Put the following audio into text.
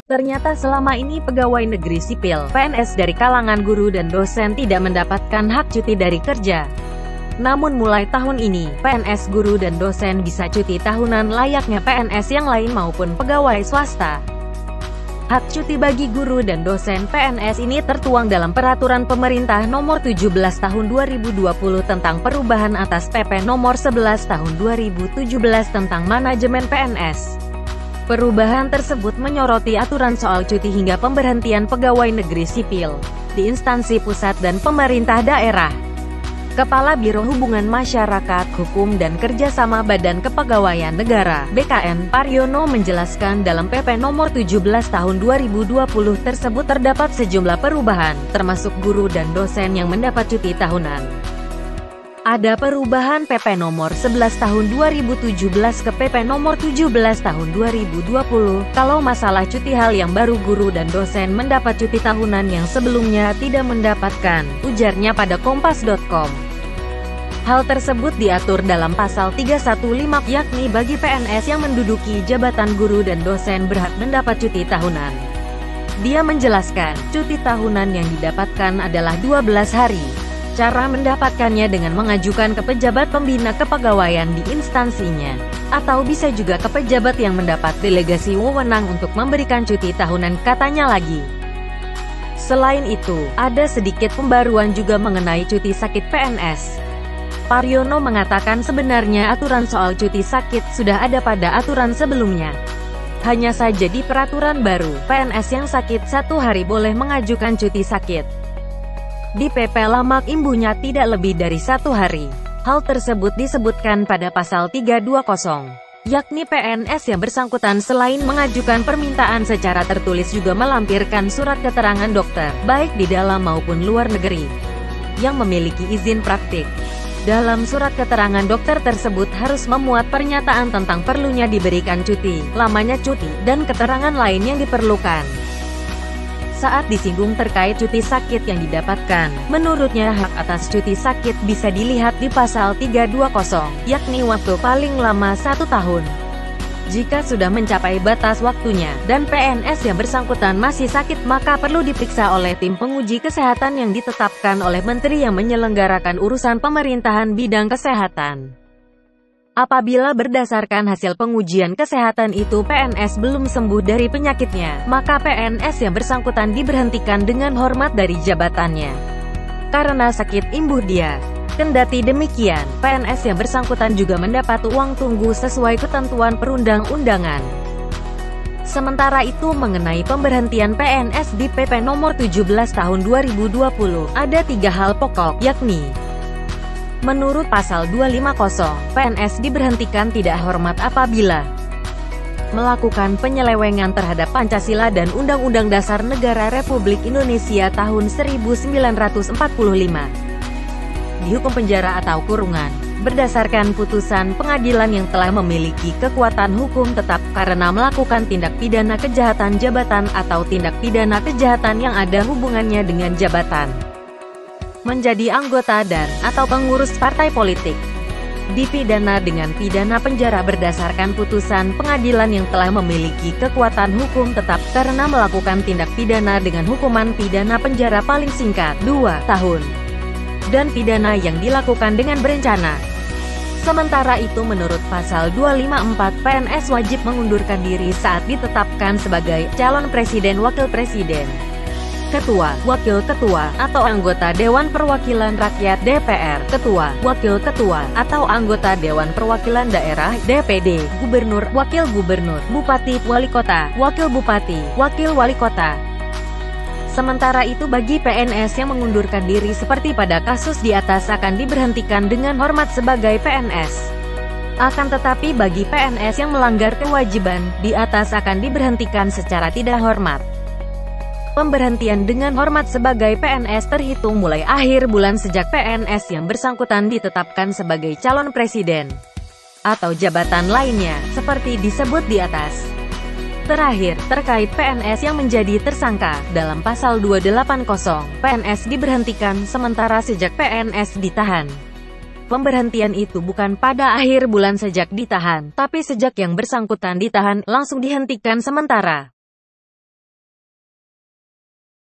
Ternyata selama ini pegawai negeri sipil, PNS dari kalangan guru dan dosen tidak mendapatkan hak cuti dari kerja. Namun mulai tahun ini, PNS guru dan dosen bisa cuti tahunan layaknya PNS yang lain maupun pegawai swasta. Hak cuti bagi guru dan dosen PNS ini tertuang dalam Peraturan Pemerintah Nomor 17 Tahun 2020 tentang perubahan atas PP Nomor 11 Tahun 2017 tentang manajemen PNS. Perubahan tersebut menyoroti aturan soal cuti hingga pemberhentian pegawai negeri sipil di instansi pusat dan pemerintah daerah. Kepala Biro Hubungan Masyarakat, Hukum dan Kerjasama Badan Kepegawaian Negara (BKN) Paryono menjelaskan dalam PP Nomor 17 Tahun 2020 tersebut terdapat sejumlah perubahan, termasuk guru dan dosen yang mendapat cuti tahunan. Ada perubahan PP Nomor 11 Tahun 2017 ke PP Nomor 17 Tahun 2020. Kalau masalah cuti hal yang baru guru dan dosen mendapat cuti tahunan yang sebelumnya tidak mendapatkan, ujarnya pada kompas.com. Hal tersebut diatur dalam Pasal 315 yakni bagi PNS yang menduduki jabatan guru dan dosen berhak mendapat cuti tahunan. Dia menjelaskan, cuti tahunan yang didapatkan adalah 12 hari. Cara mendapatkannya dengan mengajukan ke pejabat pembina kepegawaian di instansinya, atau bisa juga ke pejabat yang mendapat delegasi wewenang untuk memberikan cuti tahunan, katanya lagi. Selain itu, ada sedikit pembaruan juga mengenai cuti sakit PNS. Paryono mengatakan sebenarnya aturan soal cuti sakit sudah ada pada aturan sebelumnya. Hanya saja di peraturan baru, PNS yang sakit 1 hari boleh mengajukan cuti sakit. Di PP lama imbuhnya tidak lebih dari 1 hari. Hal tersebut disebutkan pada Pasal 320, yakni PNS yang bersangkutan selain mengajukan permintaan secara tertulis juga melampirkan surat keterangan dokter, baik di dalam maupun luar negeri, yang memiliki izin praktik. Dalam surat keterangan dokter tersebut harus memuat pernyataan tentang perlunya diberikan cuti, lamanya cuti, dan keterangan lain yang diperlukan. Saat disinggung terkait cuti sakit yang didapatkan, menurutnya hak atas cuti sakit bisa dilihat di Pasal 320, yakni waktu paling lama 1 tahun. Jika sudah mencapai batas waktunya, dan PNS yang bersangkutan masih sakit maka perlu diperiksa oleh tim penguji kesehatan yang ditetapkan oleh Menteri yang menyelenggarakan urusan pemerintahan bidang kesehatan. Apabila berdasarkan hasil pengujian kesehatan itu PNS belum sembuh dari penyakitnya, maka PNS yang bersangkutan diberhentikan dengan hormat dari jabatannya karena sakit imbuh dia. Kendati demikian, PNS yang bersangkutan juga mendapat uang tunggu sesuai ketentuan perundang-undangan. Sementara itu mengenai pemberhentian PNS di PP Nomor 17 Tahun 2020, ada 3 hal pokok, yakni: menurut Pasal 250, PNS diberhentikan tidak hormat apabila melakukan penyelewengan terhadap Pancasila dan Undang-Undang Dasar Negara Republik Indonesia tahun 1945. Dihukum penjara atau kurungan, berdasarkan putusan pengadilan yang telah memiliki kekuatan hukum tetap, karena melakukan tindak pidana kejahatan jabatan atau tindak pidana kejahatan yang ada hubungannya dengan jabatan, menjadi anggota dan atau pengurus partai politik, dipidana dengan pidana penjara berdasarkan putusan pengadilan yang telah memiliki kekuatan hukum tetap, karena melakukan tindak pidana dengan hukuman pidana penjara paling singkat 2 tahun, dan pidana yang dilakukan dengan berencana. Sementara itu menurut Pasal 254, PNS wajib mengundurkan diri saat ditetapkan sebagai calon presiden, wakil presiden, ketua, wakil ketua, atau anggota Dewan Perwakilan Rakyat DPR, ketua, wakil ketua, atau anggota Dewan Perwakilan Daerah DPD, gubernur, wakil gubernur, bupati, wali kota, wakil bupati, wakil wali kota. Sementara itu bagi PNS yang mengundurkan diri seperti pada kasus di atas akan diberhentikan dengan hormat sebagai PNS. Akan tetapi bagi PNS yang melanggar kewajiban di atas akan diberhentikan secara tidak hormat. Pemberhentian dengan hormat sebagai PNS terhitung mulai akhir bulan sejak PNS yang bersangkutan ditetapkan sebagai calon presiden atau jabatan lainnya, seperti disebut di atas. Terakhir, terkait PNS yang menjadi tersangka, dalam Pasal 280, PNS diberhentikan sementara sejak PNS ditahan. Pemberhentian itu bukan pada akhir bulan sejak ditahan, tapi sejak yang bersangkutan ditahan, langsung dihentikan sementara.